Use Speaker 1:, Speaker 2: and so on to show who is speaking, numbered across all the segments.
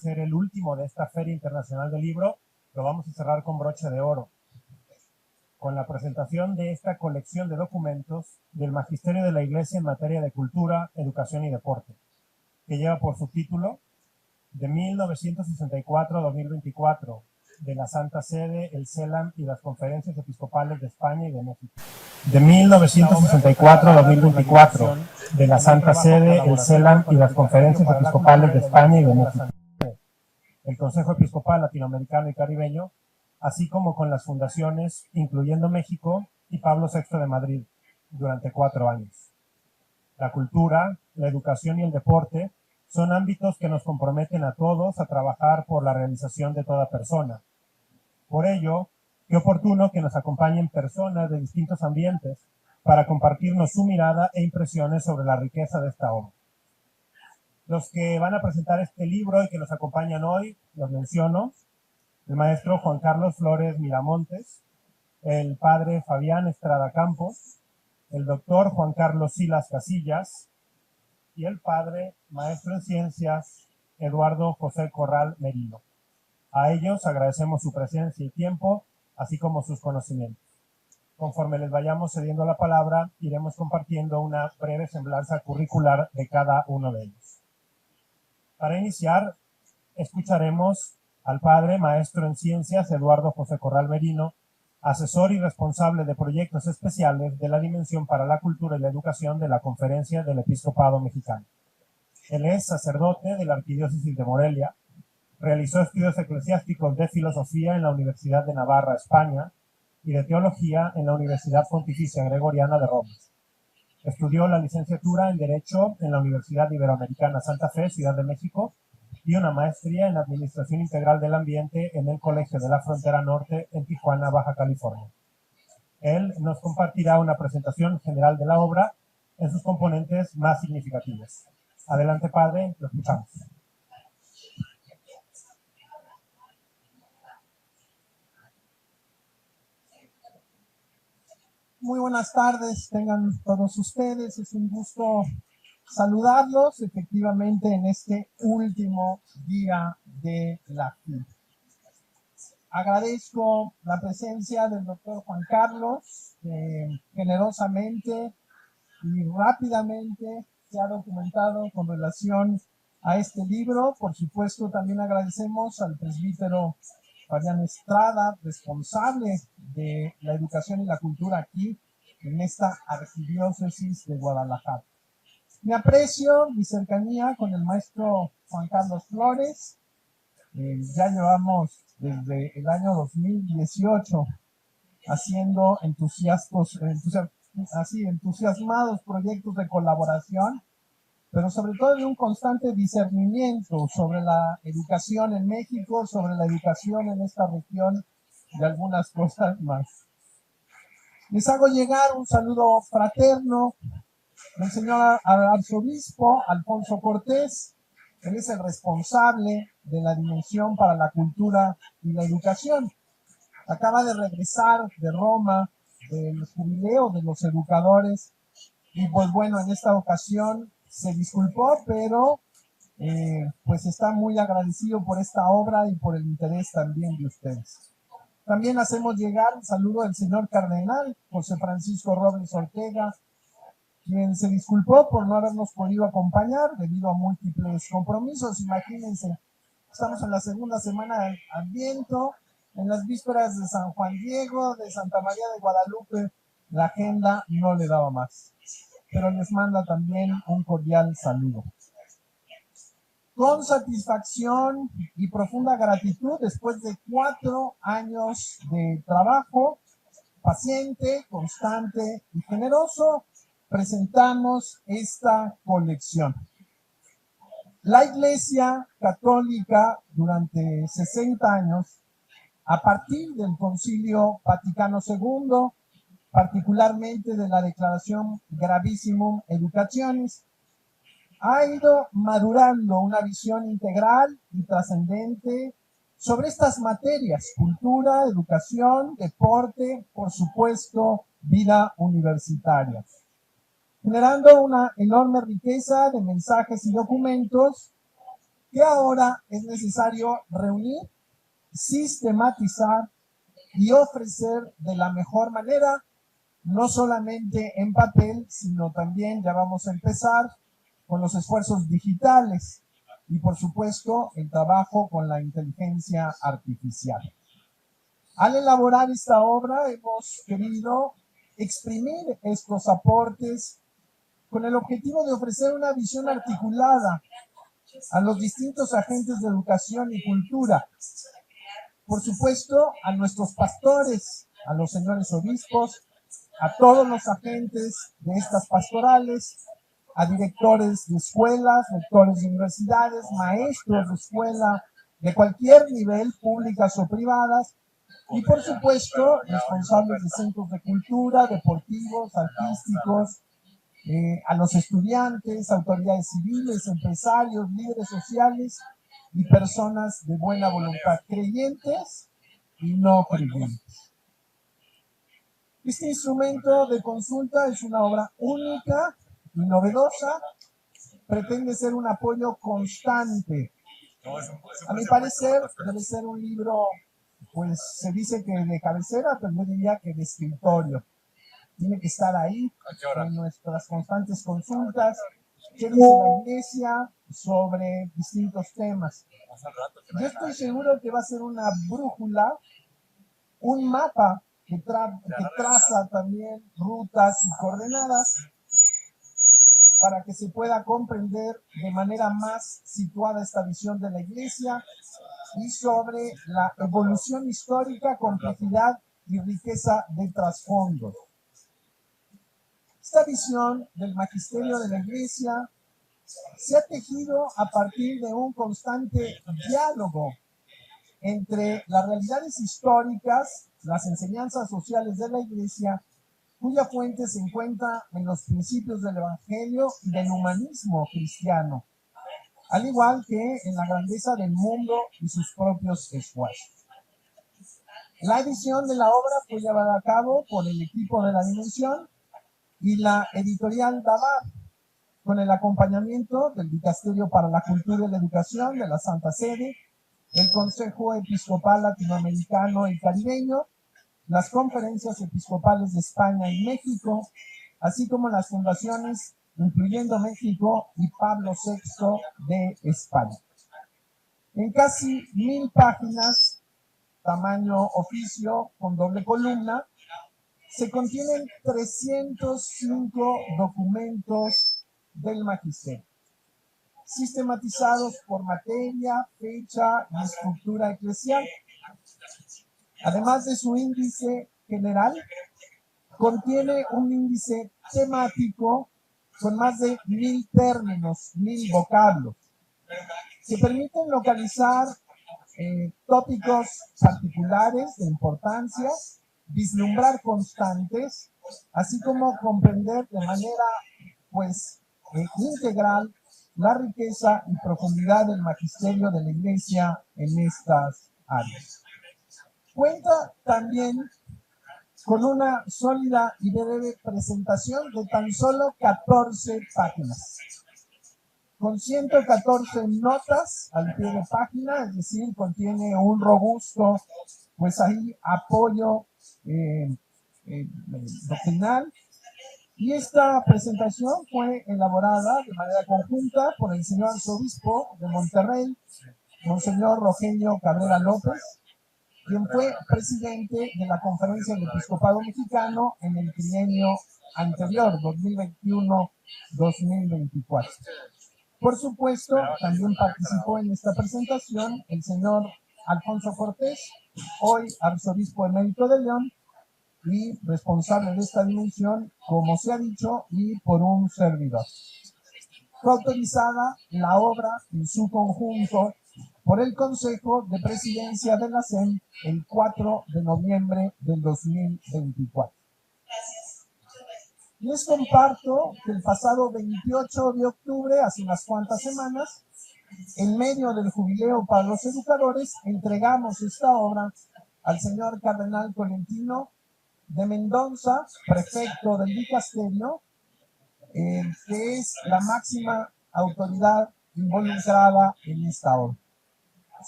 Speaker 1: ser el último de esta Feria Internacional del Libro, lo vamos a cerrar con broche de oro, con la presentación de esta colección de documentos del Magisterio de la Iglesia en materia de cultura, educación y deporte, que lleva por subtítulo de 1964 a 2024, de la Santa Sede, el CELAM y las Conferencias Episcopales de España y de México. De 1964 a 2024, de la Santa Sede, el CELAM y las Conferencias Episcopales de España y de México. El Consejo Episcopal Latinoamericano y Caribeño, así como con las fundaciones Incluyendo México y Pablo VI de Madrid, durante 4 años. La cultura, la educación y el deporte son ámbitos que nos comprometen a todos a trabajar por la realización de toda persona. Por ello, qué oportuno que nos acompañen personas de distintos ambientes para compartirnos su mirada e impresiones sobre la riqueza de esta obra. Los que van a presentar este libro y que nos acompañan hoy, los menciono: el maestro Juan Carlos Flores Miramontes, el padre Fabián Estrada Campos, el doctor Juan Carlos Silas Casillas y el padre maestro en ciencias Eduardo José Corral Merino. A ellos agradecemos su presencia y tiempo, así como sus conocimientos. Conforme les vayamos cediendo la palabra, iremos compartiendo una breve semblanza curricular de cada uno de ellos. Para iniciar, escucharemos al padre maestro en ciencias Eduardo José Corral Merino, asesor y responsable de proyectos especiales de la Dimensión para la Cultura y la Educación de la Conferencia del Episcopado Mexicano. Él es sacerdote de la Arquidiócesis de Morelia, realizó estudios eclesiásticos de filosofía en la Universidad de Navarra, España, y de teología en la Universidad Pontificia Gregoriana de Roma. Estudió la licenciatura en Derecho en la Universidad Iberoamericana Santa Fe, Ciudad de México, y una maestría en Administración Integral del Ambiente en el Colegio de la Frontera Norte en Tijuana, Baja California. Él nos compartirá una presentación general de la obra en sus componentes más significativos. Adelante, padre, lo escuchamos.
Speaker 2: Muy buenas tardes, tengan todos ustedes. Es un gusto saludarlos efectivamente en este último día de la FIL. Agradezco la presencia del doctor Juan Carlos, que generosamente y rápidamente se ha documentado con relación a este libro. Por supuesto, también agradecemos al presbítero Fabián Estrada, responsable de la educación y la cultura aquí en esta arquidiócesis de Guadalajara. Mi aprecio, mi cercanía con el maestro Juan Carlos Flores, ya llevamos desde el año 2018 haciendo entusiasmados proyectos de colaboración, pero sobre todo de un constante discernimiento sobre la educación en México, sobre la educación en esta región y algunas cosas más. Les hago llegar un saludo fraterno del señor arzobispo Alfonso Cortés. Él es el responsable de la Dimensión para la Cultura y la Educación. Acaba de regresar de Roma del jubileo de los educadores y pues bueno, en esta ocasión se disculpó, pero pues está muy agradecido por esta obra y por el interés también de ustedes. También hacemos llegar un saludo del señor cardenal José Francisco Robles Ortega, quien se disculpó por no habernos podido acompañar debido a múltiples compromisos. Imagínense, estamos en la segunda semana del Adviento, en las vísperas de San Juan Diego, de Santa María de Guadalupe, la agenda no le daba más. Pero les manda también un cordial saludo. Con satisfacción y profunda gratitud, después de 4 años de trabajo paciente, constante y generoso, presentamos esta colección. La Iglesia Católica durante 60 años, a partir del Concilio Vaticano II, particularmente de la Declaración Gravissimum Educationis, ha ido madurando una visión integral y trascendente sobre estas materias: cultura, educación, deporte, por supuesto, vida universitaria, generando una enorme riqueza de mensajes y documentos que ahora es necesario reunir, sistematizar y ofrecer de la mejor manera, no solamente en papel, sino también ya vamos a empezar con los esfuerzos digitales y por supuesto el trabajo con la inteligencia artificial. Al elaborar esta obra hemos querido exprimir estos aportes con el objetivo de ofrecer una visión articulada a los distintos agentes de educación y cultura. Por supuesto, a nuestros pastores, a los señores obispos, a todos los agentes de estas pastorales, a directores de escuelas, rectores de universidades, maestros de escuela, de cualquier nivel, públicas o privadas, y por supuesto, responsables de centros de cultura, deportivos, artísticos, a los estudiantes, autoridades civiles, empresarios, líderes sociales y personas de buena voluntad, creyentes y no creyentes. Este instrumento de consulta es una obra única y novedosa, pretende ser un apoyo constante. A mi parecer, debe ser un libro, pues se dice que de cabecera, pero yo diría que de escritorio. Tiene que estar ahí en nuestras constantes consultas. ¿Qué dice la iglesia sobre distintos temas? Yo estoy seguro que va a ser una brújula, un mapa que traza también rutas y coordenadas para que se pueda comprender de manera más situada esta visión de la iglesia y sobre la evolución histórica, complejidad y riqueza de trasfondos. Esta visión del magisterio de la iglesia se ha tejido a partir de un constante diálogo entre las realidades históricas, las enseñanzas sociales de la iglesia, cuya fuente se encuentra en los principios del evangelio y del humanismo cristiano, al igual que en la grandeza del mundo y sus propios esfuerzos. La edición de la obra fue llevada a cabo por el equipo de La Dimensión y la editorial Dabar, con el acompañamiento del Dicasterio para la Cultura y la Educación de la Santa Sede, el Consejo Episcopal Latinoamericano y Caribeño, las conferencias episcopales de España y México, así como las fundaciones Incluyendo México y Pablo VI de España. En casi 1000 páginas, tamaño oficio con doble columna, se contienen 305 documentos del magisterio, sistematizados por materia, fecha y estructura eclesial. Además de su índice general, contiene un índice temático con más de 1000 términos, 1000 vocablos, que permiten localizar tópicos particulares de importancia, vislumbrar constantes, así como comprender de manera integral la riqueza y profundidad del magisterio de la Iglesia en estas áreas. Cuenta también con una sólida y breve presentación de tan solo 14 páginas, con 114 notas al pie de página, es decir, contiene un robusto, apoyo doctrinal. Y esta presentación fue elaborada de manera conjunta por el señor arzobispo de Monterrey, Monseñor Rogelio Cabrera López, quien fue presidente de la Conferencia del Episcopado Mexicano en el trienio anterior, 2021-2024. Por supuesto, también participó en esta presentación el señor Alfonso Cortés, hoy arzobispo emérito de León y responsable de esta dimensión, como se ha dicho, y por un servidor. Fue autorizada la obra en su conjunto por el Consejo de Presidencia de la SEM el 4 de noviembre del 2024. Les comparto que el pasado 28 de octubre, hace unas cuantas semanas, en medio del jubileo para los educadores, entregamos esta obra al señor Cardenal Tolentino de Mendoza, prefecto del dicasterio, que es la máxima autoridad involucrada en esta obra.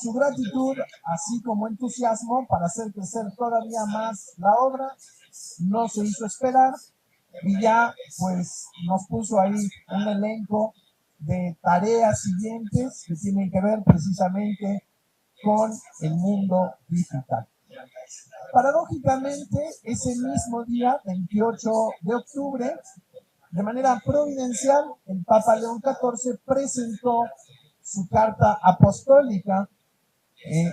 Speaker 2: Su gratitud, así como entusiasmo para hacer crecer todavía más la obra, no se hizo esperar y ya pues nos puso ahí un elenco de tareas siguientes que tienen que ver precisamente con el mundo digital. Paradójicamente, ese mismo día, 28 de octubre, de manera providencial, el Papa León XIV presentó su carta apostólica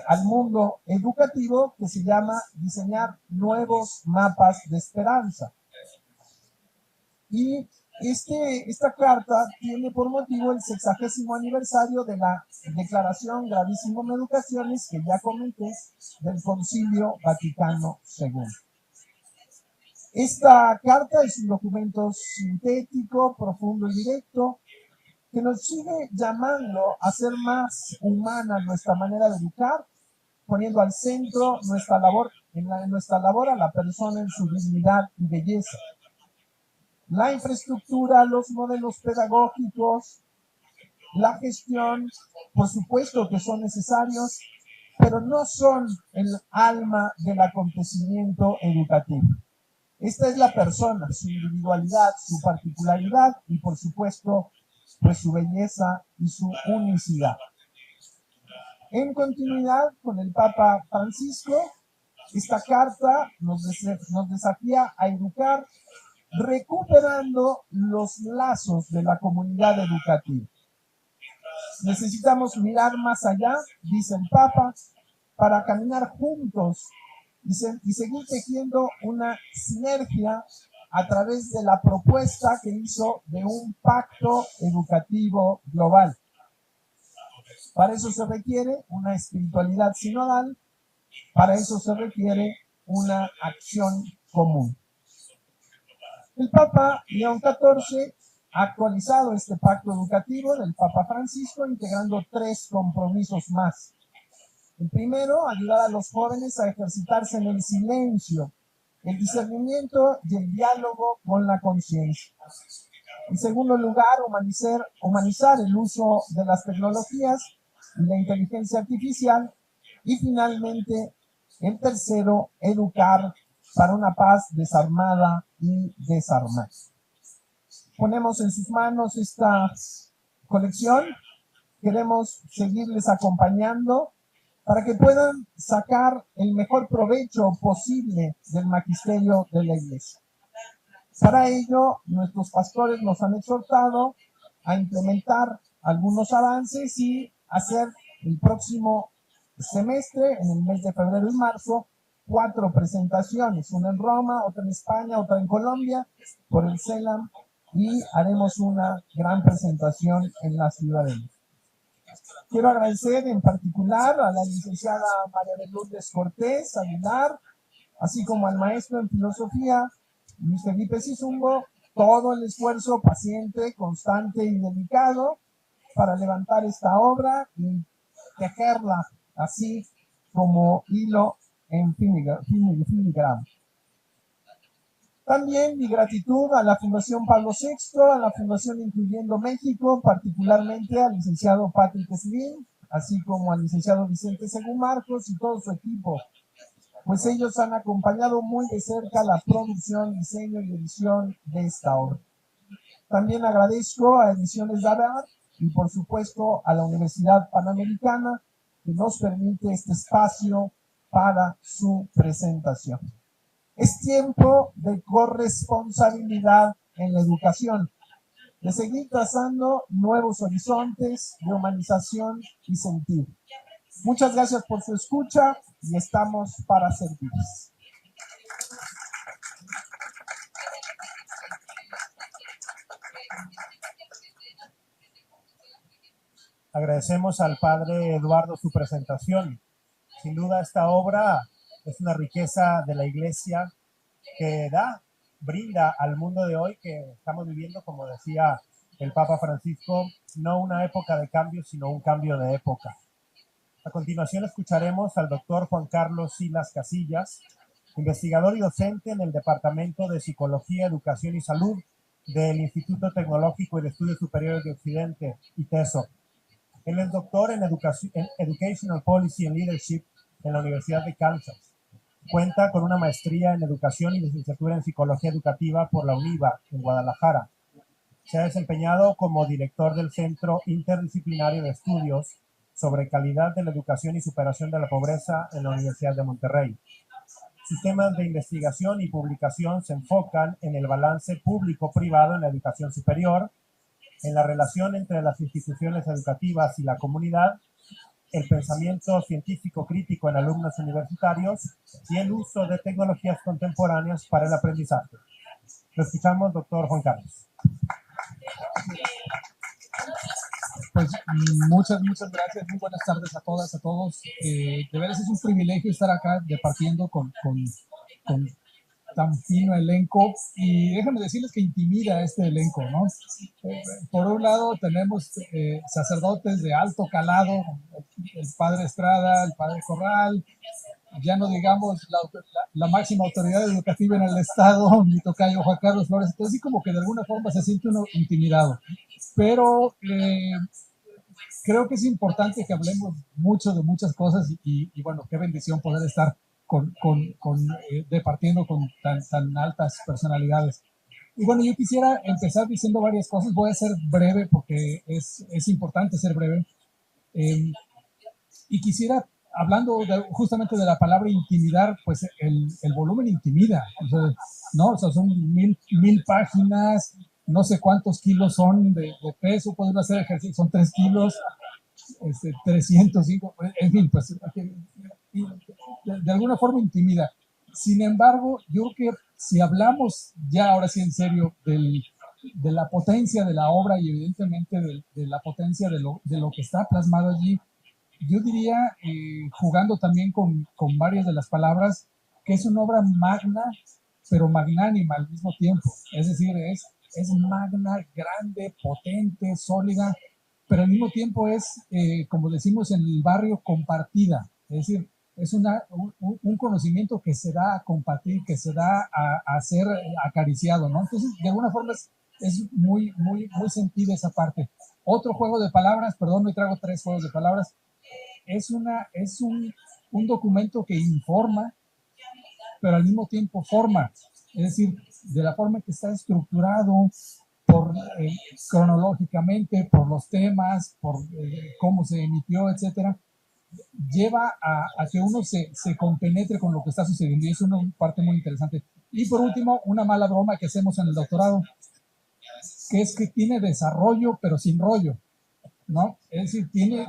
Speaker 2: al mundo educativo que se llama Diseñar nuevos mapas de esperanza. Y esta carta tiene por motivo el 60º aniversario de la Declaración Gravissimum Educationis que ya comenté del Concilio Vaticano II. Esta carta es un documento sintético, profundo y directo que nos sigue llamando a ser más humana nuestra manera de educar, poniendo al centro nuestra labor a la persona en su dignidad y belleza. La infraestructura, los modelos pedagógicos, la gestión, por supuesto que son necesarios, pero no son el alma del acontecimiento educativo. Esta es la persona, su individualidad, su particularidad y, por supuesto, pues su belleza y su unicidad. En continuidad con el Papa Francisco, esta carta nos desafía a educar recuperando los lazos de la comunidad educativa. Necesitamos mirar más allá, dice el Papa, para caminar juntos y seguir tejiendo una sinergia a través de la propuesta que hizo de un pacto educativo global. Para eso se requiere una espiritualidad sinodal, para eso se requiere una acción común. El Papa León XIV ha actualizado este pacto educativo del Papa Francisco integrando 3 compromisos más. El primero, ayudar a los jóvenes a ejercitarse en el silencio, el discernimiento y el diálogo con la conciencia. En segundo lugar, humanizar el uso de las tecnologías y la inteligencia artificial. Y finalmente, el tercero, educar para una paz desarmada y desarmada. Ponemos en sus manos esta colección. Queremos seguirles acompañando para que puedan sacar el mejor provecho posible del magisterio de la Iglesia. Para ello, nuestros pastores nos han exhortado a implementar algunos avances y hacer el próximo semestre, en el mes de febrero y marzo, 4 presentaciones, una en Roma, otra en España, otra en Colombia, por el CELAM, y haremos una gran presentación en la Ciudad de México. Quiero agradecer en particular a la licenciada María de Lourdes Cortés Aguilar, así como al maestro en filosofía, Luis Felipe Sizumbo, todo el esfuerzo paciente, constante y dedicado para levantar esta obra y tejerla así como hilo en filigrana. También mi gratitud a la Fundación Pablo VI, a la Fundación Incluyendo México, particularmente al licenciado Patrick Slim, así como al licenciado Vicente Según Marcos y todo su equipo, pues ellos han acompañado muy de cerca la producción, diseño y edición de esta obra. También agradezco a Ediciones Dabar y por supuesto a la Universidad Panamericana que nos permite este espacio para su presentación. Es tiempo de corresponsabilidad en la educación, de seguir trazando nuevos horizontes de humanización y sentido. Muchas gracias por su escucha y estamos para servirles.
Speaker 1: Agradecemos al padre Eduardo su presentación. Sin duda esta obra es una riqueza de la Iglesia que brinda al mundo de hoy que estamos viviendo, como decía el Papa Francisco, no una época de cambio, sino un cambio de época. A continuación escucharemos al doctor Juan Carlos Silas Casillas, investigador y docente en el Departamento de Psicología, Educación y Salud del Instituto Tecnológico y de Estudios Superiores de Occidente, ITESO, Él es doctor en Educational Policy and Leadership en la Universidad de Kansas. Cuenta con una maestría en educación y licenciatura en psicología educativa por la UNIVA en Guadalajara. Se ha desempeñado como director del Centro Interdisciplinario de Estudios sobre Calidad de la Educación y Superación de la Pobreza en la Universidad de Monterrey. Sus temas de investigación y publicación se enfocan en el balance público-privado en la educación superior, en la relación entre las instituciones educativas y la comunidad, el pensamiento científico crítico en alumnos universitarios y el uso de tecnologías contemporáneas para el aprendizaje. Lo escuchamos, doctor Juan Carlos.
Speaker 3: Pues muchas gracias, muy buenas tardes a todas, a todos. De veras es un privilegio estar acá departiendo con tan fino elenco, y déjenme decirles que intimida este elenco, ¿no? Por un lado tenemos sacerdotes de alto calado, el padre Estrada, el padre Corral, ya no digamos la máxima autoridad educativa en el estado, mi tocayo Juan Carlos Flores. Entonces sí, como que de alguna forma se siente uno intimidado, pero creo que es importante que hablemos mucho de muchas cosas, y bueno, qué bendición poder estar departiendo con tan altas personalidades. Y bueno, yo quisiera empezar diciendo varias cosas. Voy a ser breve porque es importante ser breve. Y quisiera, hablando justamente de la palabra intimidar, pues el volumen intimida, o sea, ¿no? O sea, son mil páginas, no sé cuántos kilos son de peso, pueden hacer ejercicio, son 3 kilos, 305, en fin, pues de alguna forma intimida. Sin embargo, yo creo que si hablamos ya ahora sí en serio de la potencia de la obra, y evidentemente de la potencia de lo que está plasmado allí, yo diría, jugando también con varias de las palabras, que es una obra magna, pero magnánima al mismo tiempo. Es decir, es magna, grande, potente, sólida, pero al mismo tiempo es, como decimos en el barrio, compartida. Es decir, es un conocimiento que se da a compartir, que se da a ser acariciado, ¿no? Entonces, de alguna forma es muy sentida esa parte. Otro juego de palabras, perdón, me traigo 3 juegos de palabras. Es un documento que informa, pero al mismo tiempo forma. Es decir, de la forma en que está estructurado, cronológicamente, por los temas, por cómo se emitió, etcétera, lleva a que uno se compenetre con lo que está sucediendo, y es una parte muy interesante. Y por último, una mala broma que hacemos en el doctorado, que es que tiene desarrollo pero sin rollo, ¿no? Es decir, tiene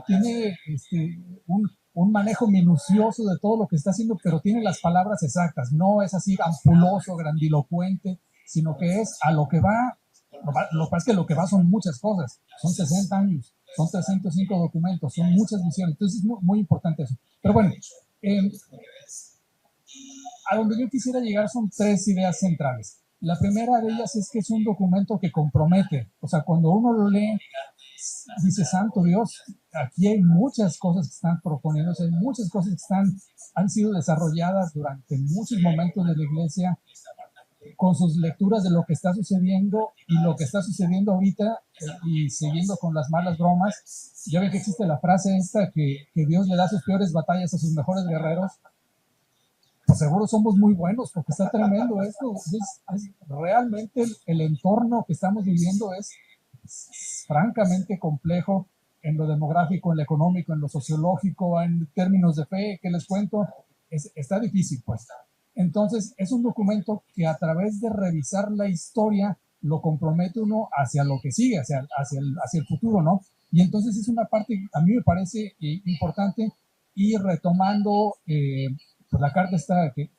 Speaker 3: un manejo minucioso de todo lo que está haciendo, pero tiene las palabras exactas, no es así ampuloso, grandilocuente, sino que es a lo que va. Lo que pasa es que lo que va son muchas cosas, son 60 años, son 305 documentos, son muchas visiones, entonces es muy importante eso. Pero bueno, a donde yo quisiera llegar son 3 ideas centrales. La primera de ellas es que es un documento que compromete, o sea, cuando uno lo lee, dice, santo Dios, aquí hay muchas cosas que están proponiéndose, hay muchas cosas que han sido desarrolladas durante muchos momentos de la iglesia, con sus lecturas de lo que está sucediendo y lo que está sucediendo ahorita, y siguiendo con las malas bromas. Ya ven que existe la frase esta que Dios le da sus peores batallas a sus mejores guerreros. Pues seguro somos muy buenos, porque está tremendo esto. Es realmente el entorno que estamos viviendo es francamente complejo, en lo demográfico, en lo económico, en lo sociológico, en términos de fe, que les cuento, está difícil, pues. Entonces, es un documento que a través de revisar la historia lo compromete uno hacia lo que sigue, hacia el futuro, ¿no? Y entonces es una parte, a mí me parece importante, y retomando pues la carta esta que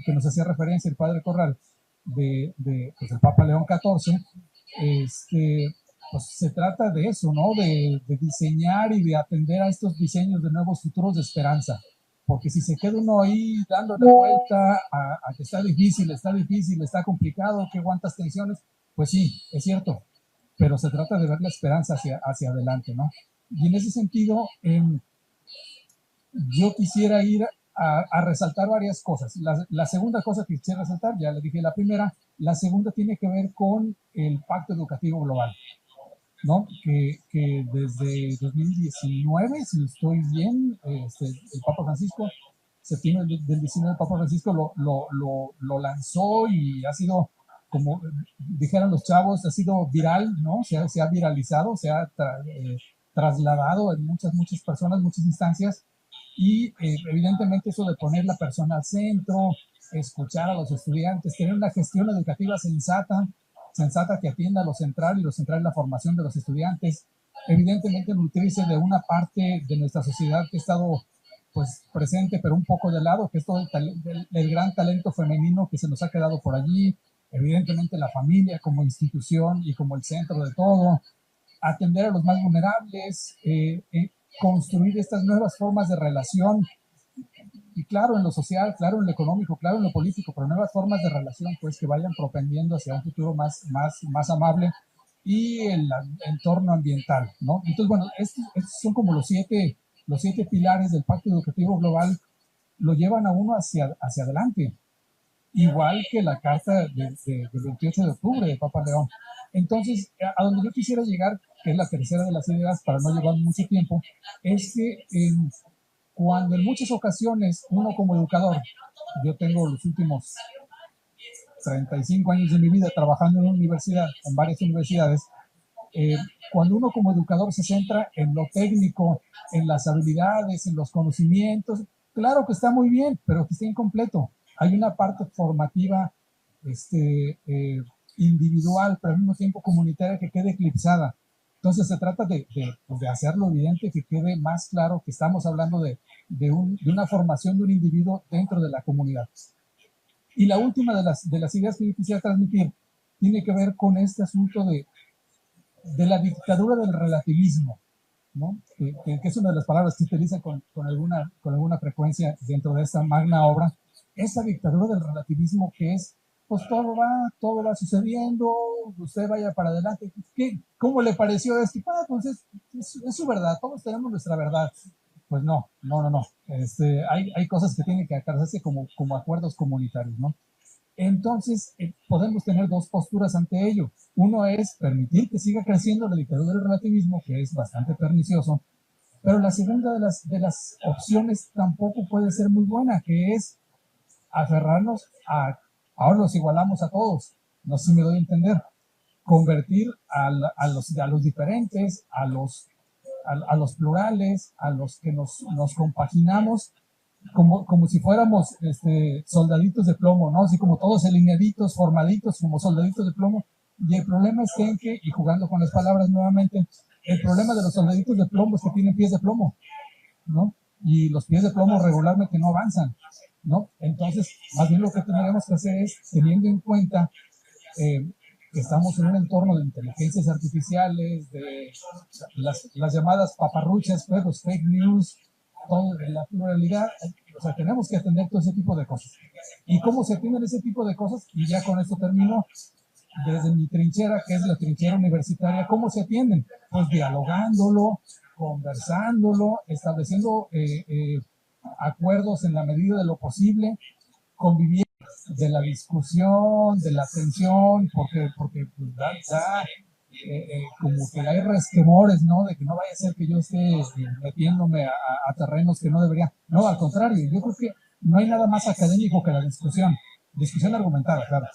Speaker 3: nos hacía referencia el padre Corral pues el Papa León XIV, pues se trata de eso, ¿no? De diseñar y de atender a estos diseños de nuevos futuros de esperanza. Porque si se queda uno ahí dándole vuelta a que está difícil, está complicado, que aguantas tensiones, pues sí, es cierto, pero se trata de ver la esperanza hacia adelante, ¿no? Y en ese sentido, yo quisiera ir a resaltar varias cosas. La segunda cosa que quisiera resaltar, ya le dije la primera, la segunda tiene que ver con el Pacto Educativo Global. ¿no? Que desde 2019, si estoy bien, el Papa Francisco, septiembre del 19, el Papa Francisco lo lanzó y ha sido, como dijeron los chavos, ha sido viral, ¿no? Se ha viralizado, se ha trasladado en muchas personas, muchas instancias, y evidentemente eso de poner la persona al centro, escuchar a los estudiantes, tener una gestión educativa sensata que atienda lo central, y lo central es la formación de los estudiantes, evidentemente nutrirse de una parte de nuestra sociedad que ha estado pues presente pero un poco de lado, que es todo el gran talento femenino que se nos ha quedado por allí, evidentemente la familia como institución y como el centro de todo, atender a los más vulnerables, construir estas nuevas formas de relación, y claro en lo social, claro en lo económico, claro en lo político, pero nuevas formas de relación pues que vayan propendiendo hacia un futuro más amable, y el entorno ambiental, ¿no? Entonces, bueno, estos son como los siete pilares del Pacto Educativo Global, lo llevan a uno hacia adelante, igual que la carta del 28 de octubre de Papa León. Entonces, a donde yo quisiera llegar, que es la tercera de las ideas, para no llevar mucho tiempo, es que cuando en muchas ocasiones uno como educador, yo tengo los últimos 35 años de mi vida trabajando en una universidad, en varias universidades, cuando uno como educador se centra en lo técnico, en las habilidades, en los conocimientos, claro que está muy bien, pero que está incompleto. Hay una parte formativa individual, pero al mismo tiempo comunitaria, que quede eclipsada. Entonces se trata de hacerlo evidente, que quede más claro que estamos hablando de una formación de un individuo dentro de la comunidad. Y la última de las ideas que yo quisiera transmitir tiene que ver con este asunto de la dictadura del relativismo, ¿no? Que es una de las palabras que se utiliza con alguna frecuencia dentro de esta magna obra. Esta dictadura del relativismo, que es, pues todo va sucediendo, usted vaya para adelante. ¿Cómo le pareció esto? Pues es su verdad, todos tenemos nuestra verdad. Pues no. Hay cosas que tienen que acarrearse como acuerdos comunitarios, ¿no? Entonces, podemos tener dos posturas ante ello. Uno es permitir que siga creciendo la dictadura del relativismo, que es bastante pernicioso, pero la segunda de las opciones tampoco puede ser muy buena, que es aferrarnos ahora los igualamos a todos, no sé si me doy a entender, convertir a los diferentes, a los plurales, a los que nos compaginamos, como si fuéramos soldaditos de plomo, ¿no? Así como todos alineaditos, formaditos, como soldaditos de plomo. Y el problema es que, y jugando con las palabras nuevamente, el problema de los soldaditos de plomo es que tienen pies de plomo, ¿no? Y los pies de plomo regularmente no avanzan, ¿no? Entonces, más bien lo que tendríamos que hacer es, teniendo en cuenta que estamos en un entorno de inteligencias artificiales, de las llamadas paparruchas, pues, los fake news, todo, la pluralidad, o sea, tenemos que atender todo ese tipo de cosas. ¿Y cómo se atienden ese tipo de cosas? Y ya con esto termino. Desde mi trinchera, que es la trinchera universitaria, ¿cómo se atienden? Pues dialogándolo, conversándolo, estableciendo acuerdos en la medida de lo posible, conviviendo de la discusión, de la tensión, porque pues, como que hay resquemores, ¿no? De que no vaya a ser que yo esté metiéndome a terrenos que no debería. No, al contrario, yo creo que no hay nada más académico que la discusión argumentada, claro.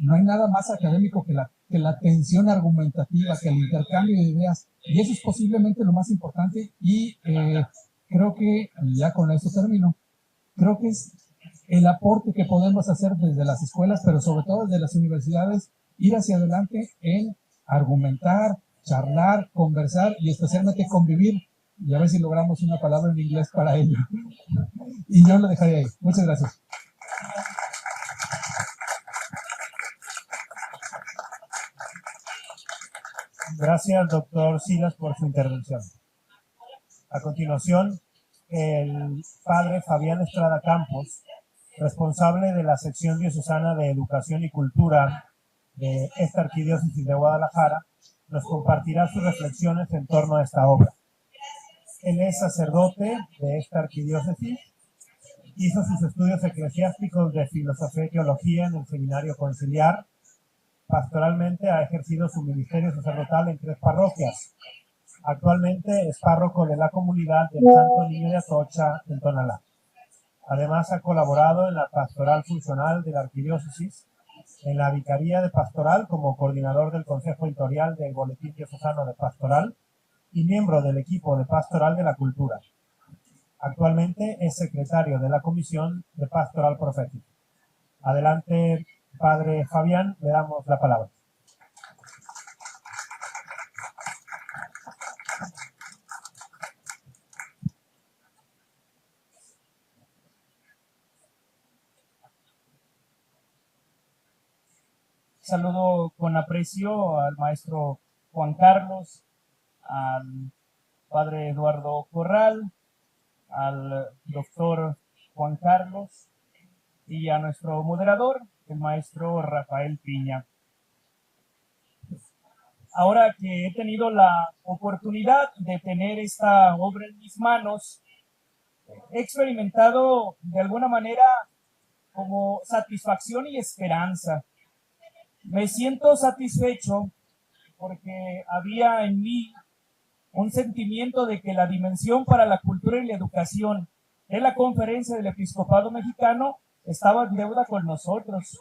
Speaker 3: No hay nada más académico que la tensión argumentativa, que el intercambio de ideas, y eso es posiblemente lo más importante. Y creo que, ya con esto termino, creo que es el aporte que podemos hacer desde las escuelas, pero sobre todo desde las universidades, ir hacia adelante en argumentar, charlar, conversar y especialmente convivir, y a ver si logramos una palabra en inglés para ello. Y yo lo dejaré ahí. Muchas gracias.
Speaker 1: Gracias, doctor Silas, por su intervención. A continuación, el padre Fabián Estrada Campos, responsable de la sección diocesana de Educación y Cultura de esta arquidiócesis de Guadalajara, nos compartirá sus reflexiones en torno a esta obra. Él es sacerdote de esta arquidiócesis, hizo sus estudios eclesiásticos de filosofía y teología en el Seminario Conciliar, Pastoralmente ha ejercido su ministerio sacerdotal en 3 parroquias. Actualmente es párroco de la comunidad del Santo Niño de Atocha en Tonalá. Además ha colaborado en la pastoral funcional de la arquidiócesis, en la Vicaría de Pastoral como coordinador del Consejo Editorial del Boletín Diocesano de Pastoral y miembro del equipo de Pastoral de la Cultura. Actualmente es secretario de la Comisión de Pastoral Profética. Adelante, Padre Fabián, le damos la palabra.
Speaker 4: Saludo con aprecio al maestro Juan Carlos, al padre Eduardo Corral, al doctor Juan Carlos y a nuestro moderador, el maestro Rafael Piña. Ahora que he tenido la oportunidad de tener esta obra en mis manos, he experimentado de alguna manera como satisfacción y esperanza. Me siento satisfecho porque había en mí un sentimiento de que la dimensión para la cultura y la educación de la Conferencia del Episcopado Mexicano estaba en deuda con nosotros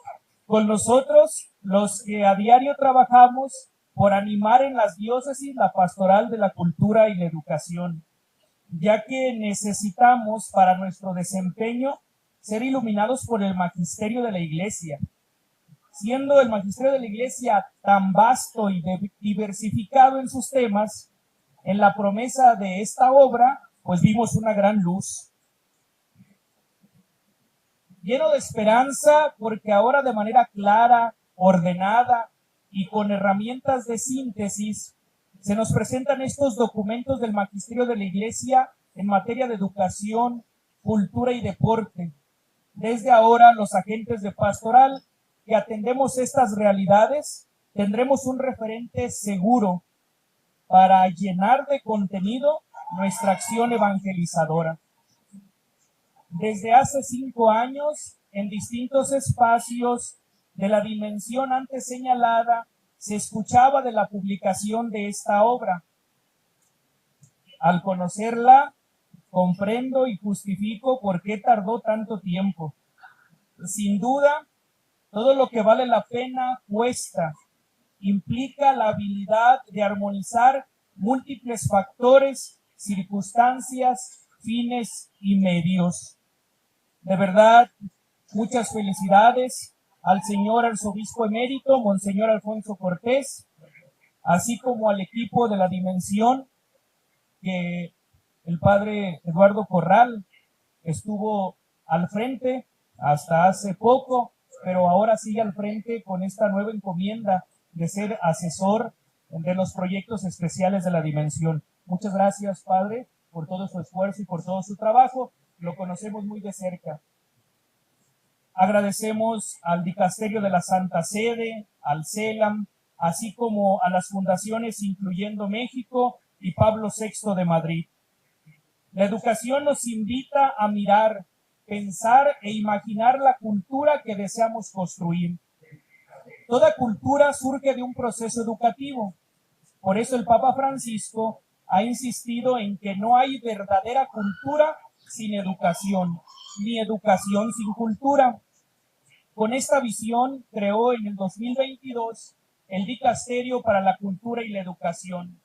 Speaker 4: los que a diario trabajamos por animar en las diócesis la pastoral de la cultura y la educación, ya que necesitamos para nuestro desempeño ser iluminados por el magisterio de la Iglesia. Siendo el magisterio de la Iglesia tan vasto y diversificado en sus temas, en la promesa de esta obra, pues vimos una gran luz. Lleno de esperanza, porque ahora de manera clara, ordenada y con herramientas de síntesis, se nos presentan estos documentos del magisterio de la Iglesia en materia de educación, cultura y deporte. Desde ahora, los agentes de pastoral que atendemos estas realidades, tendremos un referente seguro para llenar de contenido nuestra acción evangelizadora. Desde hace 5 años, en distintos espacios de la dimensión antes señalada, se escuchaba de la publicación de esta obra. Al conocerla, comprendo y justifico por qué tardó tanto tiempo. Sin duda, todo lo que vale la pena cuesta. Implica la habilidad de armonizar múltiples factores, circunstancias, fines y medios. De verdad, muchas felicidades al señor arzobispo emérito, Monseñor Alfonso Cortés, así como al equipo de la dimensión que el padre Eduardo Corral estuvo al frente hasta hace poco, pero ahora sigue al frente con esta nueva encomienda de ser asesor de los proyectos especiales de la dimensión. Muchas gracias, padre, por todo su esfuerzo y por todo su trabajo. Lo conocemos muy de cerca. Agradecemos al Dicasterio de la Santa Sede, al CELAM, así como a las fundaciones Incluyendo México y Pablo VI de Madrid. La educación nos invita a mirar, pensar e imaginar la cultura que deseamos construir. Toda cultura surge de un proceso educativo. Por eso el Papa Francisco ha insistido en que no hay verdadera cultura sin educación, ni educación sin cultura. Con esta visión creó en el 2022 el Dicasterio para la Cultura y la Educación,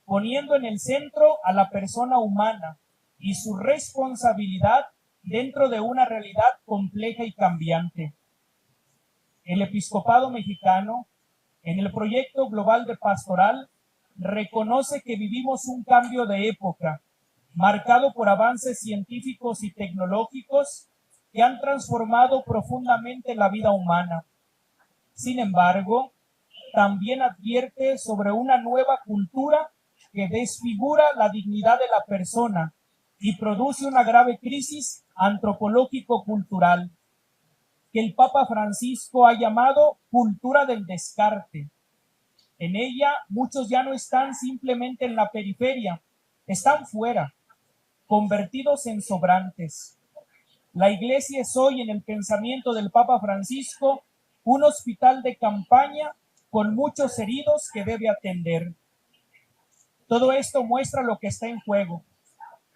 Speaker 4: poniendo en el centro a la persona humana y su responsabilidad dentro de una realidad compleja y cambiante. El Episcopado Mexicano, en el proyecto global de pastoral, reconoce que vivimos un cambio de época, marcado por avances científicos y tecnológicos que han transformado profundamente la vida humana. Sin embargo, también advierte sobre una nueva cultura que desfigura la dignidad de la persona y produce una grave crisis antropológico-cultural, que el Papa Francisco ha llamado cultura del descarte. En ella, muchos ya no están simplemente en la periferia, están fuera, convertidos en sobrantes. La Iglesia es hoy, en el pensamiento del Papa Francisco, un hospital de campaña con muchos heridos que debe atender. Todo esto muestra lo que está en juego,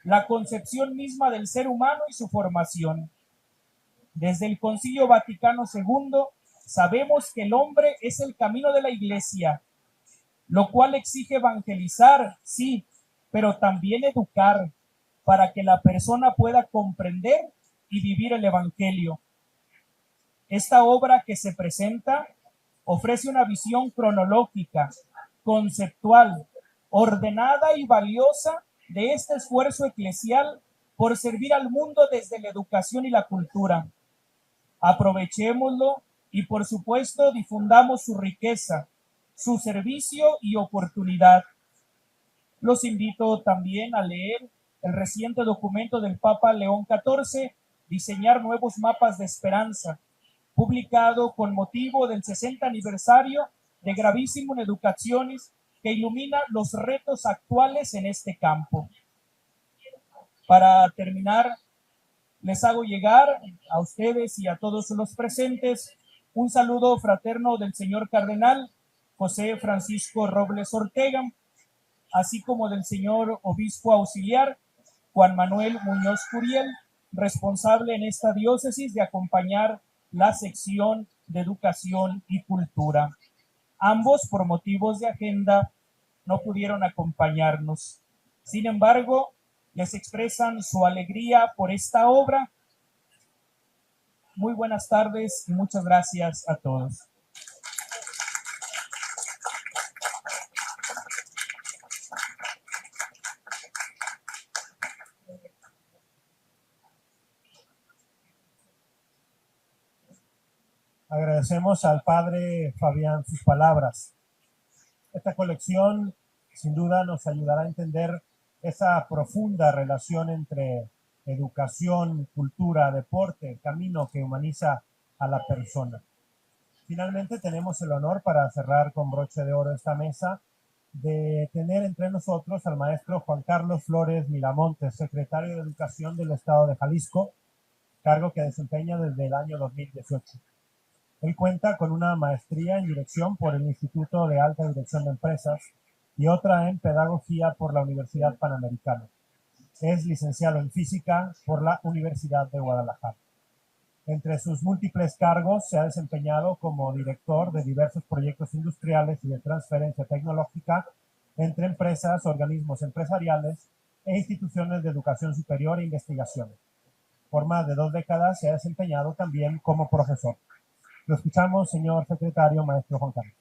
Speaker 4: la concepción misma del ser humano y su formación. Desde el Concilio Vaticano II sabemos que el hombre es el camino de la Iglesia, lo cual exige evangelizar, sí, pero también educar para que la persona pueda comprender y vivir el Evangelio. Esta obra que se presenta ofrece una visión cronológica, conceptual, ordenada y valiosa de este esfuerzo eclesial por servir al mundo desde la educación y la cultura. Aprovechémoslo y, por supuesto, difundamos su riqueza, su servicio y oportunidad. Los invito también a leer el reciente documento del Papa León XIV, Diseñar nuevos mapas de esperanza, publicado con motivo del 60 aniversario de Gravissimum Educationis, que ilumina los retos actuales en este campo. Para terminar, les hago llegar a ustedes y a todos los presentes un saludo fraterno del señor cardenal José Francisco Robles Ortega, así como del señor obispo auxiliar Juan Manuel Muñoz Curiel, responsable en esta diócesis de acompañar la sección de Educación y Cultura. Ambos, por motivos de agenda, no pudieron acompañarnos. Sin embargo, les expresan su alegría por esta obra. Muy buenas tardes y muchas gracias a todos.
Speaker 1: Agradecemos al padre Fabián sus palabras. Esta colección sin duda nos ayudará a entender esa profunda relación entre educación, cultura, deporte, camino que humaniza a la persona. Finalmente tenemos el honor, para cerrar con broche de oro esta mesa, de tener entre nosotros al maestro Juan Carlos Flores Miramontes, secretario de Educación del Estado de Jalisco, cargo que desempeña desde el año 2018. Él cuenta con una maestría en dirección por el Instituto de Alta Dirección de Empresas y otra en pedagogía por la Universidad Panamericana. Es licenciado en física por la Universidad de Guadalajara. Entre sus múltiples cargos se ha desempeñado como director de diversos proyectos industriales y de transferencia tecnológica entre empresas, organismos empresariales e instituciones de educación superior e investigación. Por más de 2 décadas se ha desempeñado también como profesor. Lo escuchamos, señor secretario, maestro Juan Carlos.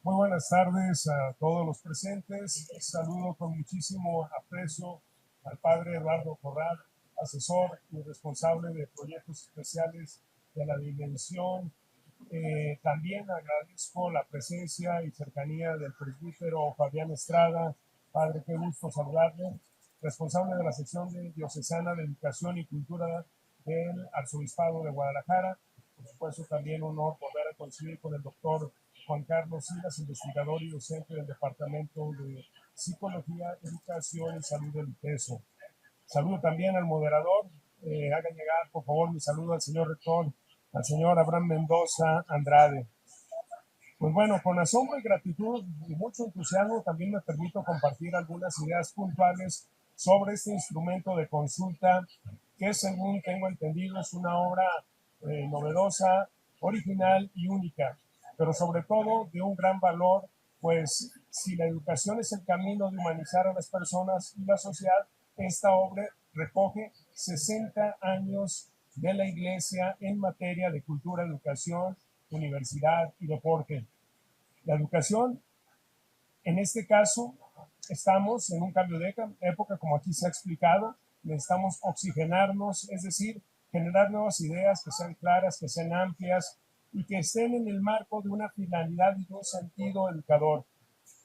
Speaker 5: Muy buenas tardes a todos los presentes. Saludo con muchísimo aprecio al padre Eduardo Corral, asesor y responsable de proyectos especiales de la Dimensión. También agradezco la presencia y cercanía del presbítero Fabián Estrada. Padre, qué gusto saludarle. Responsable de la sección diocesana de Educación y Cultura del Arzobispado de Guadalajara. Por supuesto, también un honor volver a coincidir con el doctor Juan Carlos Silas, investigador y docente del Departamento de Psicología, Educación y Salud del ITESO. Saludo también al moderador. Hagan llegar, por favor, mi saludo al señor rector, al señor Abraham Mendoza Andrade. Pues bueno, con asombro y gratitud y mucho entusiasmo también me permito compartir algunas ideas puntuales sobre este instrumento de consulta que, según tengo entendido, es una obra novedosa, original y única, pero sobre todo de un gran valor, pues si la educación es el camino de humanizar a las personas y la sociedad, esta obra recoge 60 años de la Iglesia en materia de cultura, educación, universidad y deporte. La educación, en este caso, estamos en un cambio de época, como aquí se ha explicado, necesitamos oxigenarnos, es decir, generar nuevas ideas que sean claras, que sean amplias y que estén en el marco de una finalidad y de un sentido educador.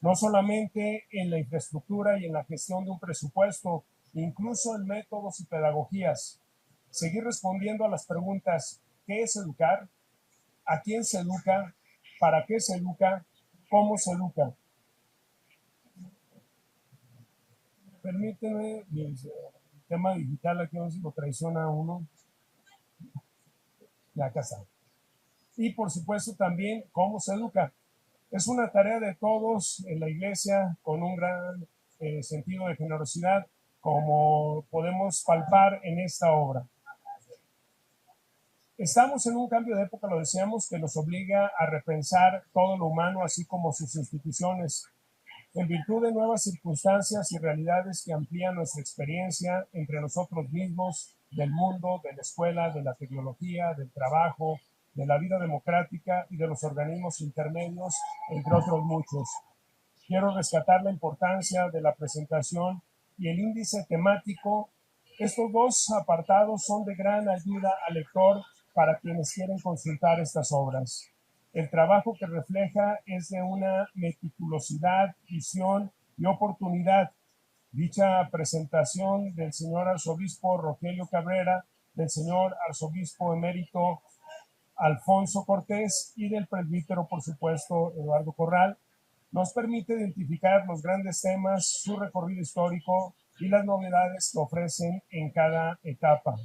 Speaker 5: No solamente en la infraestructura y en la gestión de un presupuesto, incluso en métodos y pedagogías. Seguir respondiendo a las preguntas: ¿qué es educar? ¿A quién se educa? ¿Para qué se educa? ¿Cómo se educa? Permíteme, el tema digital aquí no se lo traiciona a uno. Ya acá está. Y por supuesto también cómo se educa. Es una tarea de todos en la iglesia con un gran sentido de generosidad, como podemos palpar en esta obra. Estamos en un cambio de época, lo decíamos, que nos obliga a repensar todo lo humano, así como sus instituciones, en virtud de nuevas circunstancias y realidades que amplían nuestra experiencia entre nosotros mismos, del mundo, de la escuela, de la tecnología, del trabajo, de la vida democrática y de los organismos intermedios, entre otros muchos. Quiero rescatar la importancia de la presentación y el índice temático. Estos dos apartados son de gran ayuda al lector para quienes quieren consultar estas obras. El trabajo que refleja es de una meticulosidad, visión y oportunidad. Dicha presentación del señor arzobispo Rogelio Cabrera, del señor arzobispo emérito Alfonso Cortés y del presbítero, por supuesto, Eduardo Corral, nos permite identificar los grandes temas, su recorrido histórico y las novedades que ofrecen en cada etapa.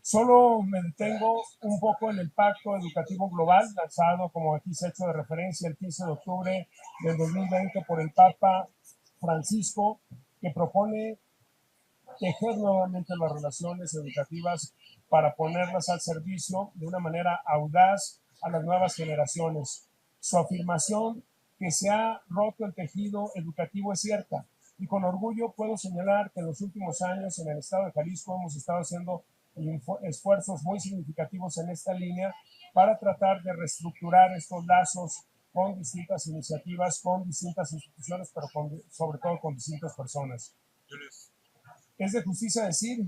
Speaker 5: Solo me detengo un poco en el Pacto Educativo Global, lanzado, como aquí se ha hecho de referencia, el 15 de octubre del 2020 por el Papa Francisco, que propone tejer nuevamente las relaciones educativas para ponerlas al servicio de una manera audaz a las nuevas generaciones. Su afirmación que se ha roto el tejido educativo es cierta, y con orgullo puedo señalar que en los últimos años en el estado de Jalisco hemos estado haciendo esfuerzos muy significativos en esta línea para tratar de reestructurar estos lazos con distintas iniciativas, con distintas instituciones, pero sobre todo con distintas personas. Es de justicia decir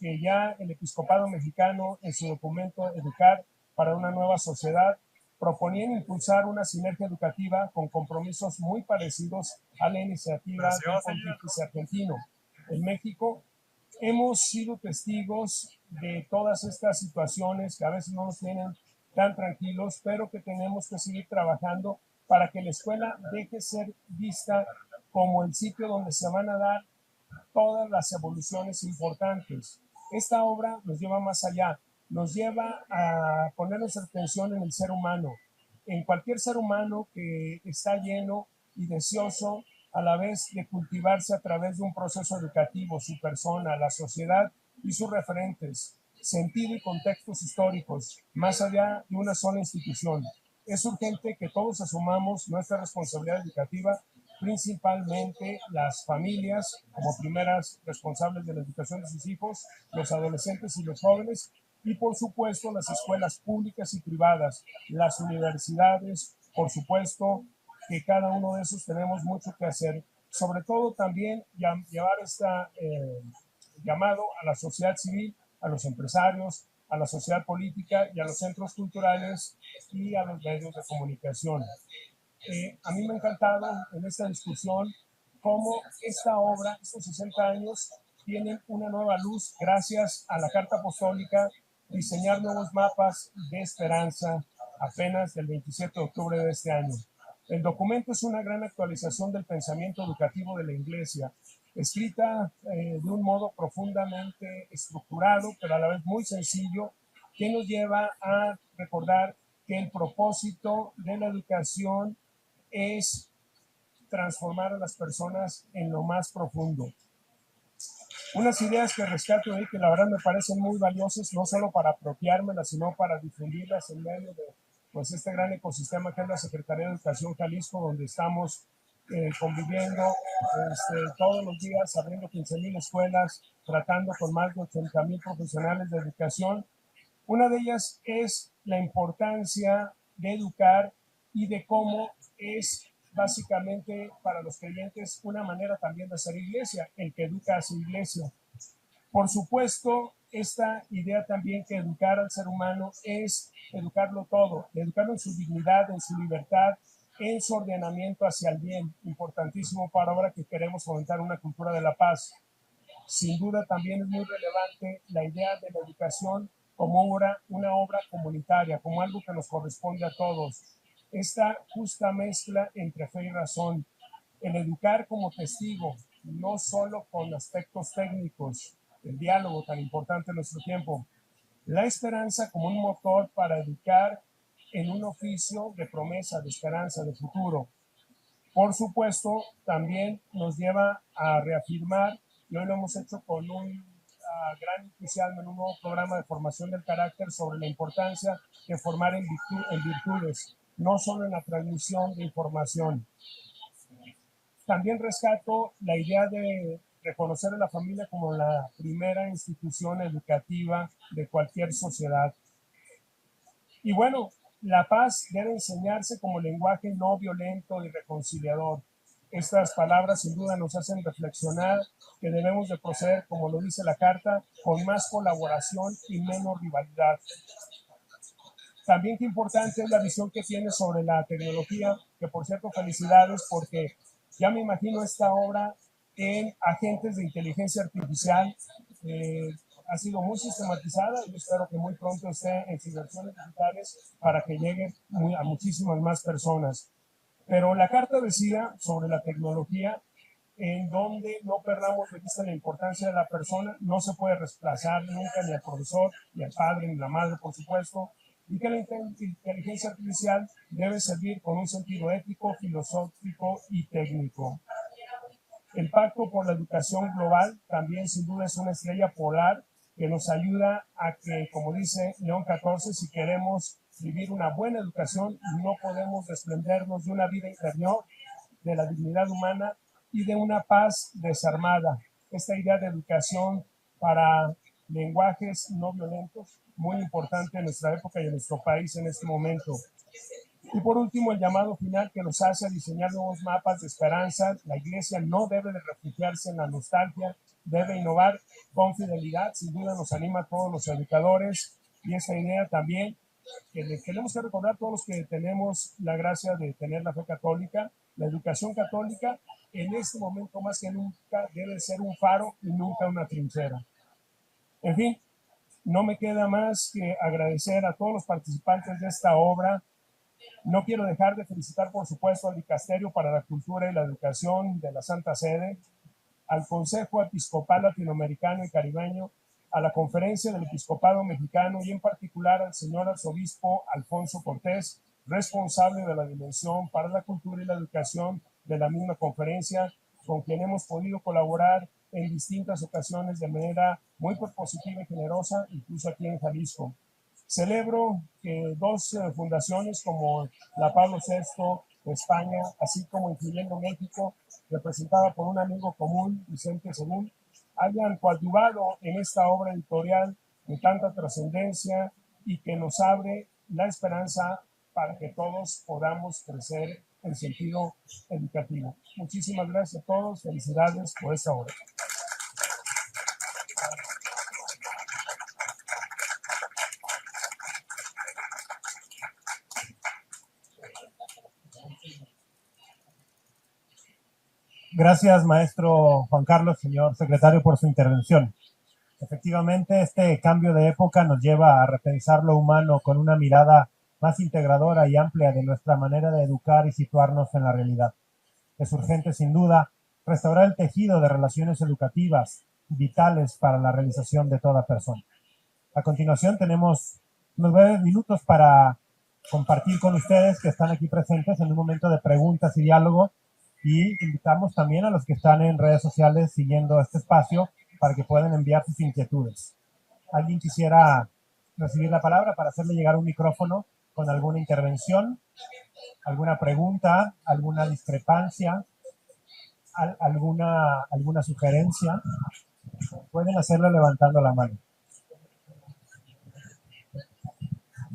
Speaker 5: que ya el episcopado mexicano, en su documento Educar para una nueva sociedad, proponían impulsar una sinergia educativa con compromisos muy parecidos a la iniciativa del Pontífice argentino. En México hemos sido testigos de todas estas situaciones que a veces no nos tienen tan tranquilos, pero que tenemos que seguir trabajando para que la escuela deje ser vista como el sitio donde se van a dar todas las evoluciones importantes. Esta obra nos lleva más allá, nos lleva a poner nuestra atención en el ser humano, en cualquier ser humano que está lleno y deseoso a la vez de cultivarse a través de un proceso educativo, su persona, la sociedad y sus referentes, sentido y contextos históricos, más allá de una sola institución. Es urgente que todos asumamos nuestra responsabilidad educativa, principalmente las familias como primeras responsables de la educación de sus hijos, los adolescentes y los jóvenes, y por supuesto las escuelas públicas y privadas, las universidades, por supuesto que cada uno de esos tenemos mucho que hacer. Sobre todo también llevar este llamado a la sociedad civil, a los empresarios, a la sociedad política y a los centros culturales y a los medios de comunicación. A mí me ha encantado en esta discusión cómo esta obra, estos 60 años, tienen una nueva luz gracias a la Carta Apostólica, diseñar nuevos mapas de esperanza apenas del 27 de octubre de este año. El documento es una gran actualización del pensamiento educativo de la Iglesia, escrita de un modo profundamente estructurado, pero a la vez muy sencillo, que nos lleva a recordar que el propósito de la educación es transformar a las personas en lo más profundo. Unas ideas que rescato ahí que la verdad me parecen muy valiosas, no solo para apropiármelas, sino para difundirlas en medio de pues, este gran ecosistema que es la Secretaría de Educación Jalisco, donde estamos conviviendo todos los días, abriendo 15,000 escuelas, tratando con más de 80,000 profesionales de educación. Una de ellas es la importancia de educar y de cómo es básicamente para los creyentes una manera también de hacer iglesia, el que educa hace iglesia. Por supuesto, esta idea también que educar al ser humano es educarlo todo, educarlo en su dignidad, en su libertad, en su ordenamiento hacia el bien, importantísimo para ahora que queremos fomentar una cultura de la paz. Sin duda también es muy relevante la idea de la educación como una obra comunitaria, como algo que nos corresponde a todos. Esta justa mezcla entre fe y razón, el educar como testigo, no solo con aspectos técnicos, el diálogo tan importante en nuestro tiempo, la esperanza como un motor para educar en un oficio de promesa, de esperanza, de futuro. Por supuesto, también nos lleva a reafirmar, y hoy lo hemos hecho con un gran entusiasmo en un nuevo programa de formación del carácter sobre la importancia de formar en virtudes, no solo en la transmisión de información. También rescato la idea de reconocer a la familia como la primera institución educativa de cualquier sociedad. Y bueno, la paz debe enseñarse como lenguaje no violento y reconciliador. Estas palabras sin duda nos hacen reflexionar que debemos de proceder, como lo dice la carta, con más colaboración y menos rivalidad. También qué importante es la visión que tiene sobre la tecnología, que por cierto felicidades porque ya me imagino esta obra en agentes de inteligencia artificial. Ha sido muy sistematizada y espero que muy pronto esté en sus versiones digitales para que llegue a muchísimas más personas. Pero la carta decía sobre la tecnología en donde no perdamos de vista la importancia de la persona, no se puede reemplazar nunca ni al profesor, ni al padre, ni la madre, por supuesto, y que la inteligencia artificial debe servir con un sentido ético, filosófico y técnico. El Pacto por la Educación Global también sin duda es una estrella polar que nos ayuda a que, como dice León XIV, si queremos vivir una buena educación, no podemos desprendernos de una vida interior, de la dignidad humana y de una paz desarmada. Esta idea de educación para lenguajes no violentos, muy importante en nuestra época y en nuestro país en este momento. Y por último, el llamado final que nos hace a diseñar nuevos mapas de esperanza. La Iglesia no debe de refugiarse en la nostalgia, debe innovar con fidelidad. Sin duda nos anima a todos los educadores y esa idea también que le tenemos que recordar a todos los que tenemos la gracia de tener la fe católica. La educación católica en este momento más que nunca debe ser un faro y nunca una trinchera. En fin, no me queda más que agradecer a todos los participantes de esta obra. No quiero dejar de felicitar, por supuesto, al Dicasterio para la Cultura y la Educación de la Santa Sede, al Consejo Episcopal Latinoamericano y Caribeño, a la Conferencia del Episcopado Mexicano y en particular al señor Arzobispo Alfonso Cortés, responsable de la Dimensión para la Cultura y la Educación de la misma conferencia, con quien hemos podido colaborar en distintas ocasiones de manera muy propositiva y generosa, incluso aquí en Jalisco. Celebro que dos fundaciones como la Pablo VI de España, así como incluyendo México, representada por un amigo común, Vicente Según, hayan coadyuvado en esta obra editorial de tanta trascendencia y que nos abre la esperanza para que todos podamos crecer en sentido educativo. Muchísimas gracias a todos, felicidades por esta obra.
Speaker 1: Gracias, maestro Juan Carlos, señor secretario, por su intervención. Efectivamente, este cambio de época nos lleva a repensar lo humano con una mirada más integradora y amplia de nuestra manera de educar y situarnos en la realidad. Es urgente, sin duda, restaurar el tejido de relaciones educativas vitales para la realización de toda persona. A continuación, tenemos unos breves minutos para compartir con ustedes que están aquí presentes en un momento de preguntas y diálogo, y invitamos también a los que están en redes sociales siguiendo este espacio para que puedan enviar sus inquietudes. ¿Alguien quisiera recibir la palabra para hacerle llegar un micrófono con alguna intervención, alguna pregunta, alguna discrepancia, alguna sugerencia? Pueden hacerlo levantando la mano.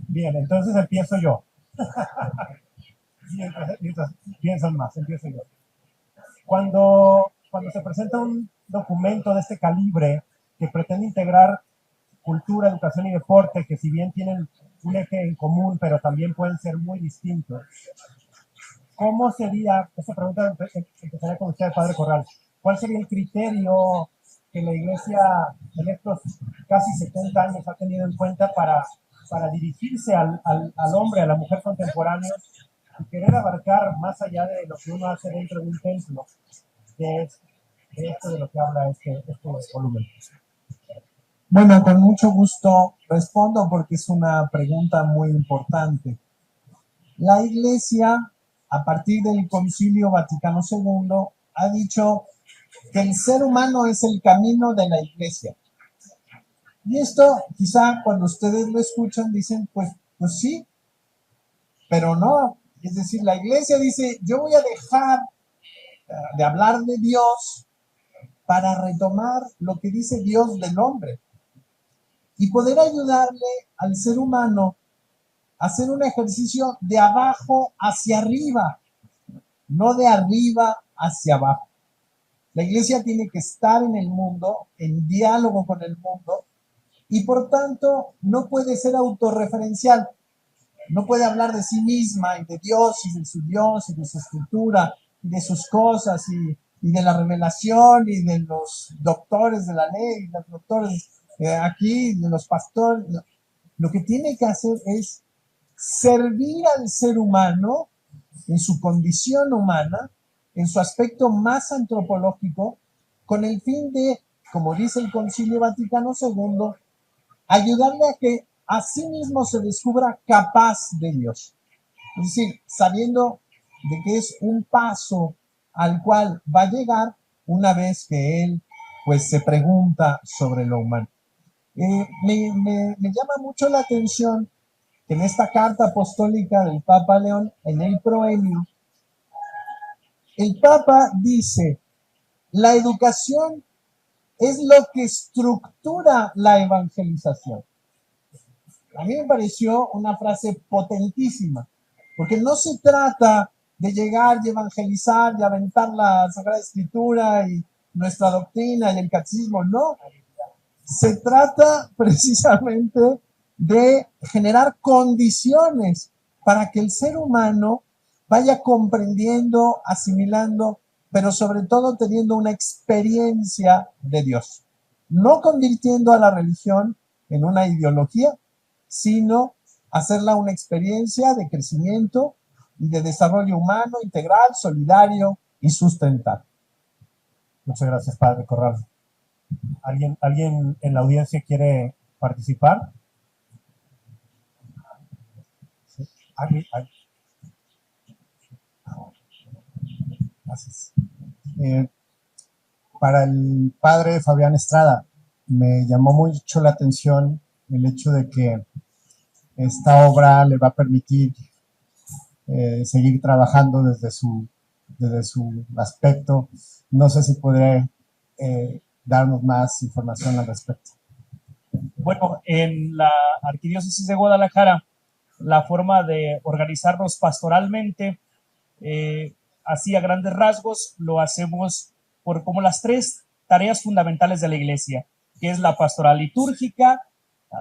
Speaker 1: Bien, entonces empiezo yo. Mientras piensan más, empiezo yo. Cuando se presenta un documento de este calibre que pretende integrar cultura, educación y deporte, que si bien tienen un eje en común, pero también pueden ser muy distintos, ¿cómo sería, esta pregunta empezaré con usted, padre Corral, cuál sería el criterio que la Iglesia en estos casi 70 años ha tenido en cuenta para dirigirse al hombre, a la mujer contemporánea y querer abarcar más allá de lo que uno hace dentro de un templo, que es de esto de lo que habla este volumen?
Speaker 2: Bueno, con mucho gusto respondo porque es una pregunta muy importante. La Iglesia, a partir del Concilio Vaticano II, ha dicho que el ser humano es el camino de la Iglesia. Y esto, quizá cuando ustedes lo escuchan, dicen, pues sí, pero no. Es decir, la Iglesia dice, yo voy a dejar de hablar de Dios para retomar lo que dice Dios del hombre y poder ayudarle al ser humano a hacer un ejercicio de abajo hacia arriba, no de arriba hacia abajo. La Iglesia tiene que estar en el mundo, en diálogo con el mundo, y por tanto no puede ser autorreferencial. No puede hablar de sí misma y de Dios y de su Dios y de su escritura y de sus cosas y de la revelación y de los doctores de la ley, los doctores aquí, de los pastores. Lo que tiene que hacer es servir al ser humano en su condición humana, en su aspecto más antropológico, con el fin de, como dice el Concilio Vaticano II, ayudarle a que a sí mismo se descubra capaz de Dios. Es decir, sabiendo de que es un paso al cual va a llegar una vez que él pues se pregunta sobre lo humano. Me llama mucho la atención que en esta carta apostólica del Papa León, en el Proemio, el Papa dice, la educación es lo que estructura la evangelización. A mí me pareció una frase potentísima, porque no se trata de llegar y evangelizar y aventar la Sagrada Escritura y nuestra doctrina y el catecismo, no. Se trata precisamente de generar condiciones para que el ser humano vaya comprendiendo, asimilando, pero sobre todo teniendo una experiencia de Dios. No convirtiendo a la religión en una ideología, sino hacerla una experiencia de crecimiento y de desarrollo humano, integral, solidario y sustentable.
Speaker 1: Muchas gracias, Padre Corral. ¿Alguien en la audiencia quiere participar? ¿Sí? ¿Alguien?
Speaker 6: Gracias. Para el padre Fabián Estrada, me llamó mucho la atención el hecho de que esta obra le va a permitir seguir trabajando desde su aspecto. No sé si podré darnos más información al respecto.
Speaker 4: Bueno, en la Arquidiócesis de Guadalajara, la forma de organizarnos pastoralmente, así a grandes rasgos, lo hacemos por como las tres tareas fundamentales de la Iglesia, que es la pastoral litúrgica,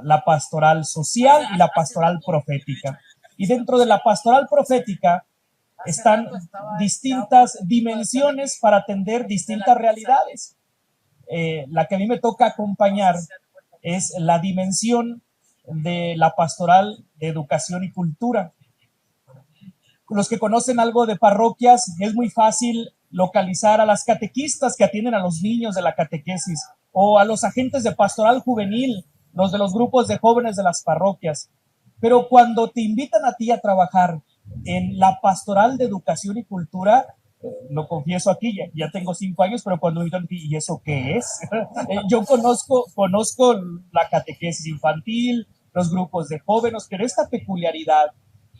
Speaker 4: la pastoral social y la pastoral profética. Y dentro de la pastoral profética están distintas dimensiones para atender distintas realidades. La que a mí me toca acompañar es la dimensión de la pastoral de educación y cultura. Los que conocen algo de parroquias, es muy fácil localizar a las catequistas que atienden a los niños de la catequesis o a los agentes de pastoral juvenil, los de los grupos de jóvenes de las parroquias. Pero cuando te invitan a ti a trabajar en la pastoral de educación y cultura, lo confieso aquí, ya tengo 5 años, pero cuando me invitan, ¿y eso qué es? Yo conozco la catequesis infantil, los grupos de jóvenes, pero esta peculiaridad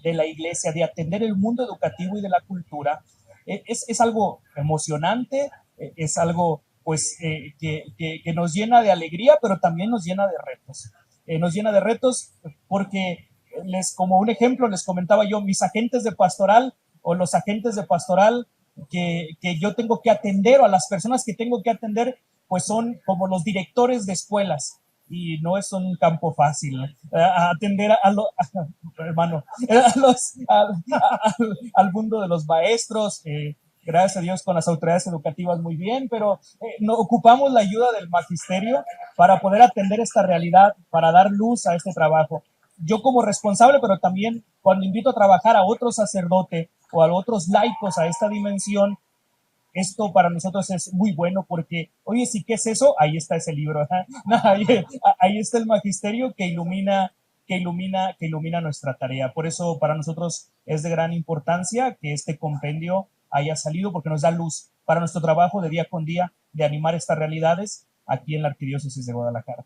Speaker 4: de la Iglesia de atender el mundo educativo y de la cultura es algo emocionante, es algo pues que nos llena de alegría, pero también nos llena de retos. Nos llena de retos porque como un ejemplo les comentaba yo, mis agentes de pastoral o los agentes de pastoral que yo tengo que atender, o a las personas que tengo que atender, pues son como los directores de escuelas, y no es un campo fácil, ¿no? Atender al mundo de los maestros, gracias a Dios con las autoridades educativas muy bien, pero no ocupamos la ayuda del magisterio para poder atender esta realidad, para dar luz a este trabajo. Yo como responsable, pero también cuando invito a trabajar a otro sacerdote o a otros laicos a esta dimensión, Esto para nosotros es muy bueno porque, oye, ¿sí qué es eso? Ahí está ese libro, ¿eh? No, ahí está el magisterio que ilumina nuestra tarea. Por eso para nosotros es de gran importancia que este compendio haya salido porque nos da luz para nuestro trabajo de día con día de animar estas realidades aquí en la Arquidiócesis de Guadalajara.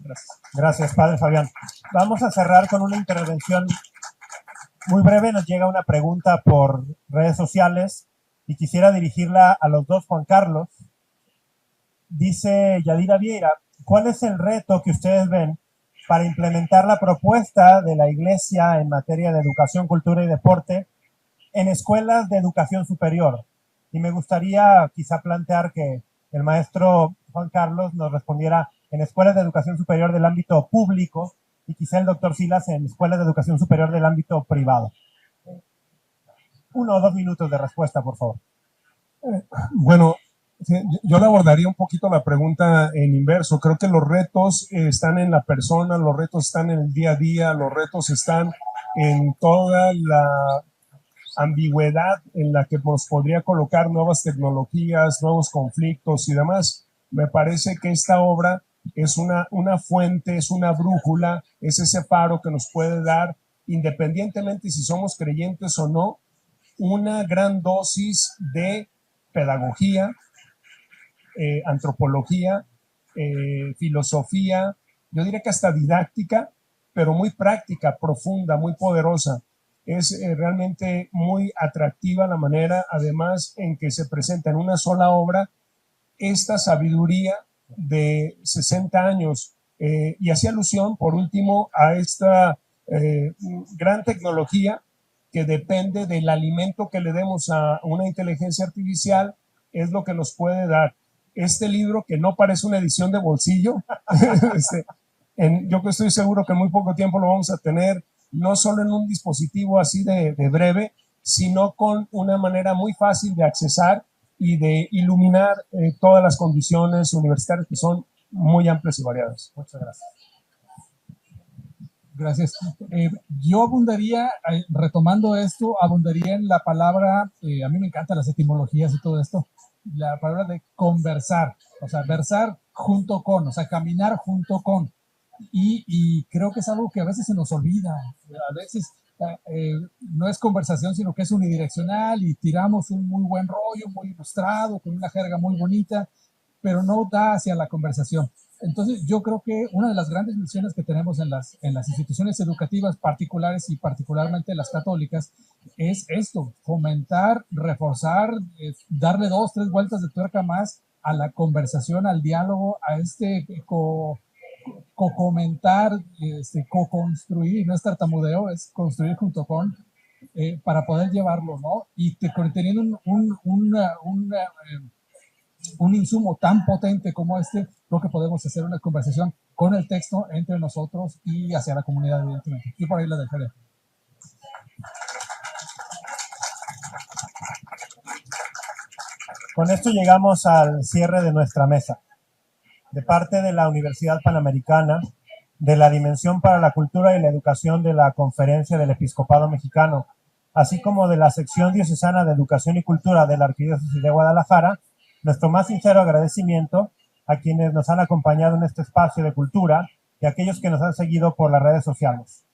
Speaker 4: Gracias.
Speaker 1: Gracias, Padre Fabián. Vamos a cerrar con una intervención muy breve. Nos llega una pregunta por redes sociales y quisiera dirigirla a los dos Juan Carlos. Dice Yadira Vieira, ¿cuál es el reto que ustedes ven para implementar la propuesta de la Iglesia en materia de educación, cultura y deporte en escuelas de educación superior? Y me gustaría quizá plantear que el maestro Juan Carlos nos respondiera en escuelas de educación superior del ámbito público y quizá el doctor Silas en escuelas de educación superior del ámbito privado. 1 o 2 minutos de respuesta, por favor.
Speaker 5: Bueno, yo le abordaría un poquito la pregunta en inverso. Creo que los retos están en la persona, los retos están en el día a día, los retos están en toda la ambigüedad en la que nos podría colocar nuevas tecnologías, nuevos conflictos y demás. Me parece que esta obra es una fuente, es una brújula, es ese faro que nos puede dar, independientemente si somos creyentes o no, una gran dosis de pedagogía, antropología, filosofía, yo diría que hasta didáctica, pero muy práctica, profunda, muy poderosa. Es realmente muy atractiva la manera, además, en que se presenta en una sola obra esta sabiduría de 60 años. Y hacía alusión, por último, a esta gran tecnología que depende del alimento que le demos a una inteligencia artificial, es lo que nos puede dar. Este libro, que no parece una edición de bolsillo, yo que estoy seguro que en muy poco tiempo lo vamos a tener, no solo en un dispositivo así de breve, sino con una manera muy fácil de accesar y de iluminar todas las condiciones universitarias que son muy amplias y variadas. Muchas gracias.
Speaker 3: Gracias. Yo abundaría, retomando esto, abundaría en la palabra, a mí me encantan las etimologías y todo esto, la palabra de conversar, o sea, versar junto con, o sea, caminar junto con. Y creo que es algo que a veces se nos olvida, a veces no es conversación, sino que es unidireccional y tiramos un muy buen rollo, muy ilustrado, con una jerga muy bonita, pero no da hacia la conversación. Entonces, yo creo que una de las grandes misiones que tenemos en las instituciones educativas particulares y particularmente las católicas es esto, fomentar, reforzar, darle 2, 3 vueltas de tuerca más a la conversación, al diálogo, a este co-comentar, co-construir, no es tartamudeo, es construir junto con, para poder llevarlo, ¿no? Y teniendo un insumo tan potente como este, creo que podemos hacer una conversación con el texto entre nosotros y hacia la comunidad, evidentemente. Y por ahí la dejaré.
Speaker 1: Con esto llegamos al cierre de nuestra mesa. De parte de la Universidad Panamericana, de la Dimensión para la Cultura y la Educación de la Conferencia del Episcopado Mexicano, así como de la Sección Diocesana de Educación y Cultura de la Arquidiócesis de Guadalajara, nuestro más sincero agradecimiento a quienes nos han acompañado en este espacio de cultura y a aquellos que nos han seguido por las redes sociales,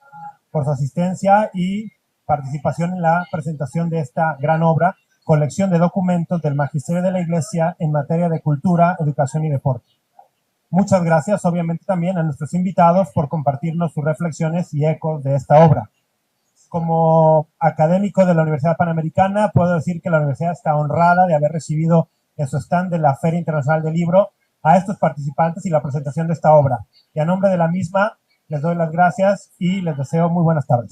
Speaker 1: por su asistencia y participación en la presentación de esta gran obra, colección de documentos del Magisterio de la Iglesia en materia de cultura, educación y deporte. Muchas gracias, obviamente, también a nuestros invitados por compartirnos sus reflexiones y ecos de esta obra. Como académico de la Universidad Panamericana, puedo decir que la universidad está honrada de haber recibido en su stand de la Feria Internacional del Libro a estos participantes y la presentación de esta obra. Y a nombre de la misma, les doy las gracias y les deseo muy buenas tardes.